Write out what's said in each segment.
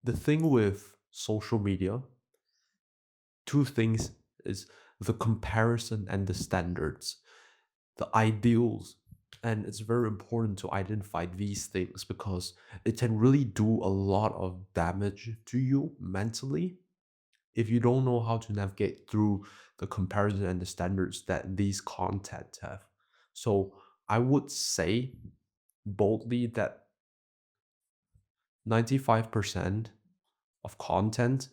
The thing with social media, two things is the comparison and the standards, the ideals. And it's very important to identify these things because it can really do a lot of damage to you mentally if you don't know how to navigate through the comparison and the standards that these content have. So I would say boldly that 95% of content,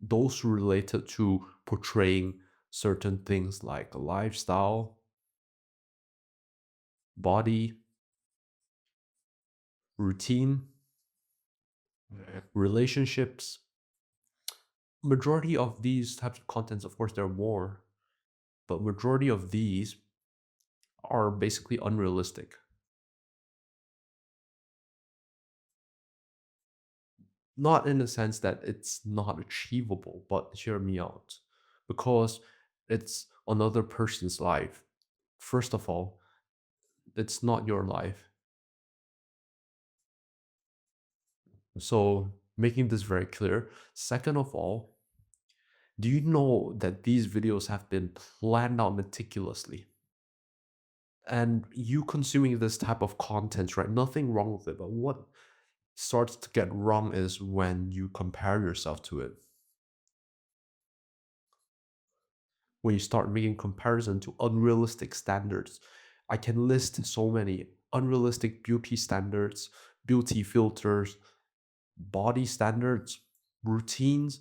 those related to portraying certain things like lifestyle, body, routine, relationships, majority of these types of contents, of course there are more, but majority of these are basically unrealistic. Not in the sense that it's not achievable, but hear me out. Because it's another person's life. First of all, it's not your life. So, making this very clear. Second of all, do you know that these videos have been planned out meticulously? And you consuming this type of content, right? Nothing wrong with it, but what starts to get wrong is when you compare yourself to it. When you start making comparison to unrealistic standards. I can list so many unrealistic beauty standards, beauty filters, body standards, routines.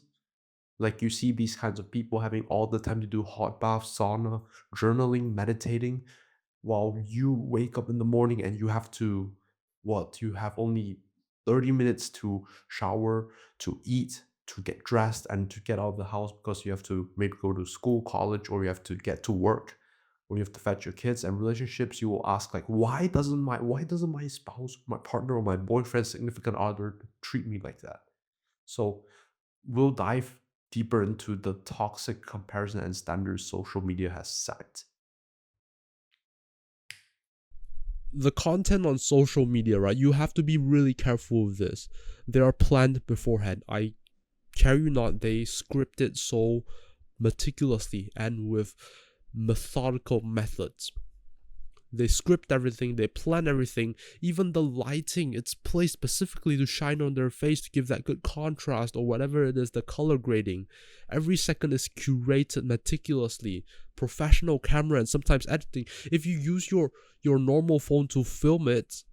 Like you see these kinds of people having all the time to do hot bath, sauna, journaling, meditating, while you wake up in the morning and you have to what? You have only 30 minutes to shower, to eat, to get dressed, and to get out of the house because you have to maybe go to school, college, or you have to get to work, or you have to fetch your kids. And relationships, you will ask like, why doesn't my spouse, my partner, or my boyfriend, significant other treat me like that? So we'll dive deeper into the toxic comparison and standards social media has set. The content on social media, right? You have to be really careful with this. They are planned beforehand. I carry you not, they script it so meticulously and with methodical methods. They script everything, they plan everything, even the lighting, it's placed specifically to shine on their face to give that good contrast or whatever it is, the color grading. Every second is curated meticulously, professional camera and sometimes editing. If you use your normal phone to film it,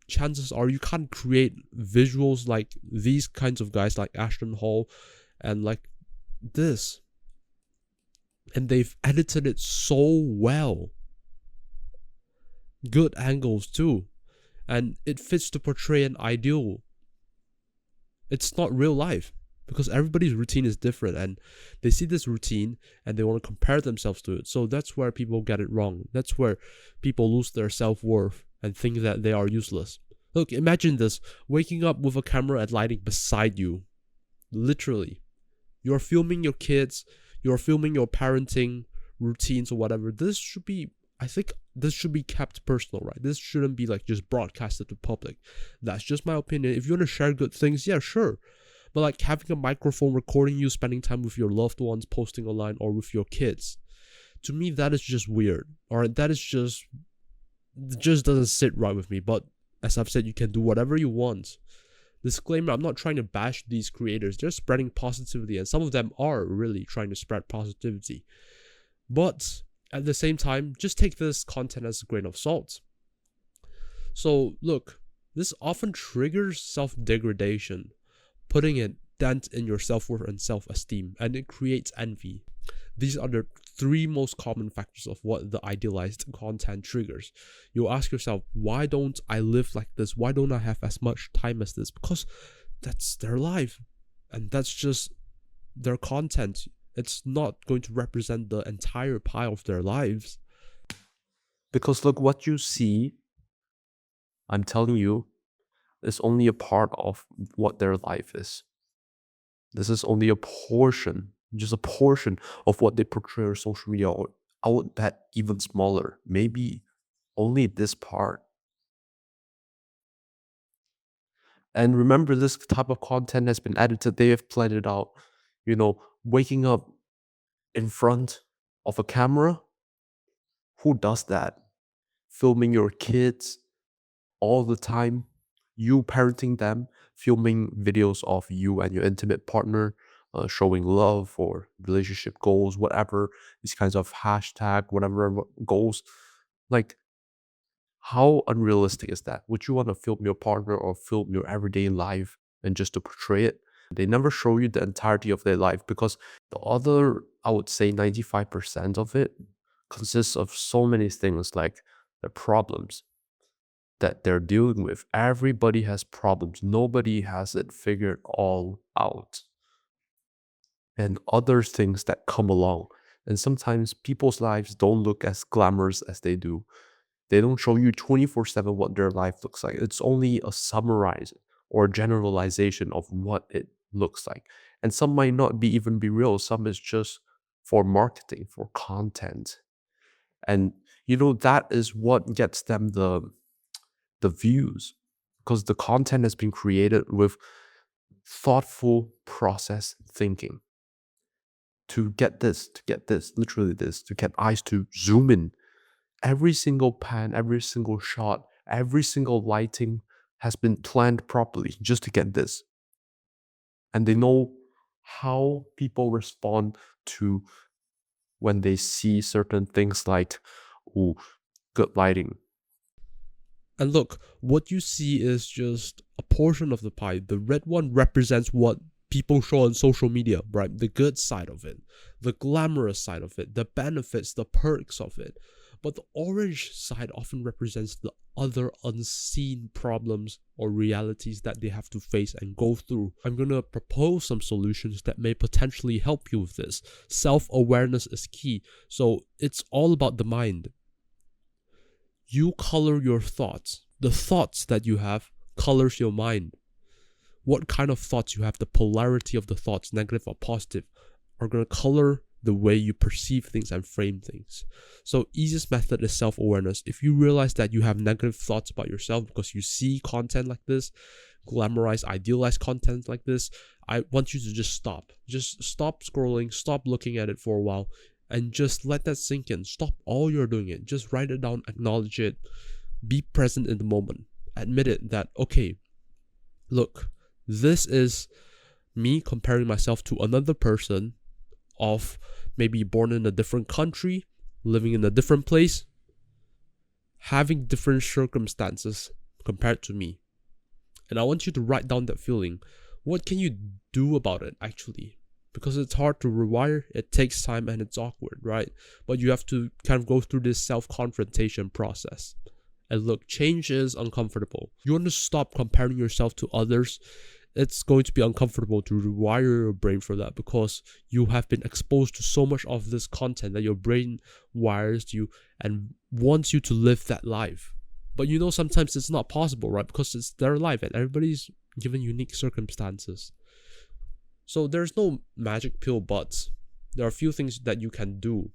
chances are you can't create visuals like these kinds of guys like Ashton Hall and like this. And they've edited it so well. Good angles too. And it fits to portray an ideal. It's not real life because everybody's routine is different and they see this routine and they want to compare themselves to it. So that's where people get it wrong. That's where people lose their self-worth and think that they are useless. Look, imagine this, waking up with a camera and lighting beside you. Literally. You're filming your kids, you're filming your parenting routines or whatever. I think this should be kept personal, right? This shouldn't be like just broadcasted to public. That's just my opinion. If you want to share good things, yeah, sure. But like having a microphone recording you spending time with your loved ones, posting online, or with your kids, to me that is just weird. All right, that is just it just doesn't sit right with me. But as I've said, you can do whatever you want. Disclaimer, I'm not trying to bash these creators. They're spreading positivity, and some of them are really trying to spread positivity. But at the same time, just take this content as a grain of salt. So, look, this often triggers self degradation, putting a dent in your self worth and self esteem, and it creates envy. These are the three most common factors of what the idealized content triggers. You'll ask yourself, why don't I live like this? Why don't I have as much time as this? Because that's their life. And that's just their content. It's not going to represent the entire pie of their lives. Because look, what you see, I'm telling you, is only a part of what their life is. This is only a portion, just a portion of what they portray on social media. Or I would bet even smaller, maybe only this part. And remember, this type of content has been edited. They have planned it out. Waking up in front of a camera, who does that? Filming your kids all the time, you parenting them, filming videos of you and your intimate partner, showing love or relationship goals, whatever, these kinds of hashtag, whatever goals. Like, how unrealistic is that? Would you want to film your partner or film your everyday life and just to portray it? They never show you the entirety of their life, because the other, I would say 95% of it consists of so many things, like the problems that they're dealing with. Everybody has problems. Nobody has it figured all out. And other things that come along. And sometimes people's lives don't look as glamorous as they do. They don't show you 24/7 what their life looks like. It's only a summarize or generalization of what it looks like. And some might not be real. Some is just for marketing, for content. And that is what gets them the views, because the content has been created with thoughtful process thinking to get this, literally this, to get eyes to zoom in. Every single pan, every single shot, every single lighting has been planned properly just to get this. And they know how people respond to when they see certain things, like, ooh, good lighting. And look, what you see is just a portion of the pie. The red one represents what people show on social media, right? The good side of it, the glamorous side of it, the benefits, the perks of it. But the orange side often represents the other unseen problems or realities that they have to face and go through. I'm going to propose some solutions that may potentially help you with this. Self-awareness is key. So it's all about the mind. You color your thoughts. The thoughts that you have colors your mind. What kind of thoughts you have, the polarity of the thoughts, negative or positive, are going to color the way you perceive things and frame things. So easiest method is self-awareness. If you realize that you have negative thoughts about yourself because you see content like this, glamorized, idealized content like this, I want you to just stop. Just stop scrolling, stop looking at it for a while, and just let that sink in. Stop all you're doing it. Just write it down, acknowledge it, be present in the moment. Admit it that, okay, look, this is me comparing myself to another person of maybe born in a different country, living in a different place, having different circumstances compared to me. And I want you to write down that feeling. What can you do about it, actually? Because it's hard to rewire, it takes time, and it's awkward, right? But you have to kind of go through this self-confrontation process. And look, change is uncomfortable. You want to stop comparing yourself to others. It's going to be uncomfortable to rewire your brain for that, because you have been exposed to so much of this content that your brain wires you and wants you to live that life. But sometimes it's not possible, right? Because it's their life and everybody's given unique circumstances. So there's no magic pill, but there are a few things that you can do.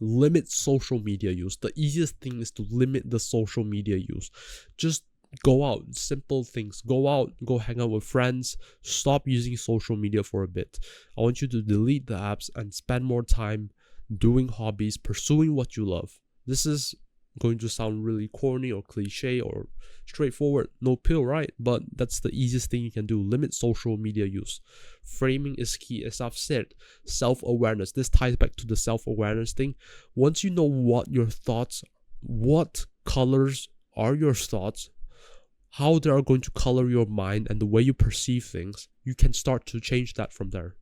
Limit social media use. The easiest thing is to limit the social media use. Just go out, simple things. Go out, go hang out with friends. Stop using social media for a bit. I want you to delete the apps and spend more time doing hobbies, pursuing what you love. This is going to sound really corny or cliche or straightforward. No pill, right? But that's the easiest thing you can do. Limit social media use. Framing is key. As I've said, self-awareness. This ties back to the self-awareness thing. Once you know what your thoughts, what colors are your thoughts, how they are going to color your mind and the way you perceive things, you can start to change that from there.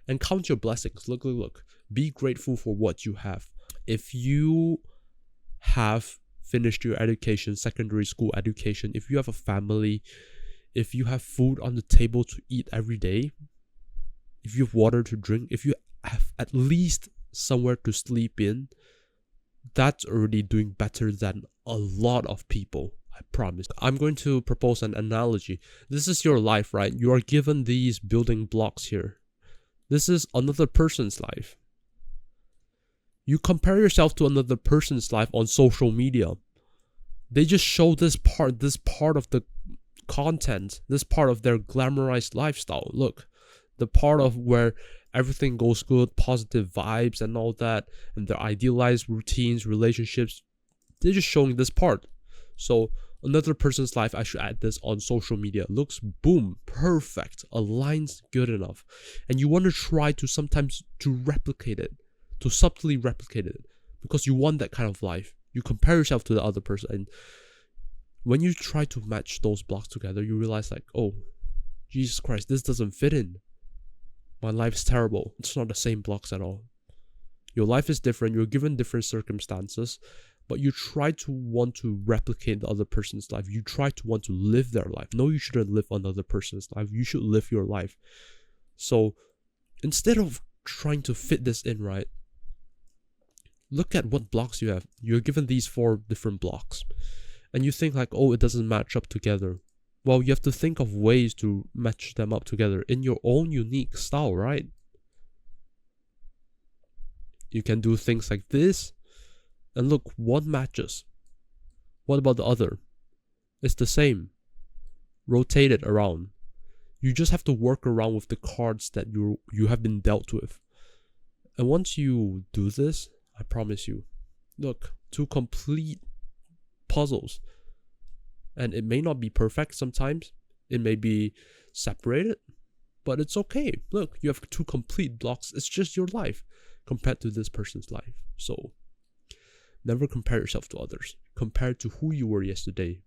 And count your blessings. Look. Be grateful for what you have. If you have finished your education, secondary school education, if you have a family, if you have food on the table to eat every day, if you have water to drink, if you have at least somewhere to sleep in, that's already doing better than a lot of people. I promise. I'm going to propose an analogy. This is your life, right? You are given these building blocks here. This is another person's life. You compare yourself to another person's life on social media. They just show this part of the content, this part of their glamorized lifestyle. Look, the part of where everything goes good, positive vibes and all that, and their idealized routines, relationships, they're just showing this part. So another person's life, I should add this on social media, looks boom, perfect, aligns good enough. And you want to try to sometimes to replicate it, to subtly replicate it, because you want that kind of life. You compare yourself to the other person, and when you try to match those blocks together, you realize like, oh, Jesus Christ, this doesn't fit in. My life's terrible. It's not the same blocks at all. Your life is different. You're given different circumstances, but you try to want to replicate the other person's life. You try to want to live their life. No, you shouldn't live another person's life. You should live your life. So instead of trying to fit this in, right, look at what blocks you have. You're given these 4 different blocks, and you think like, oh, it doesn't match up together. Well, you have to think of ways to match them up together in your own unique style, right? You can do things like this, and look, one matches. What about the other? It's the same. Rotate it around. You just have to work around with the cards that you have been dealt with. And once you do this, I promise you, look, 2 complete puzzles. And it may not be perfect sometimes. It may be separated, but it's okay. Look, you have 2 complete blocks. It's just your life compared to this person's life. So never compare yourself to others. Compare to who you were yesterday.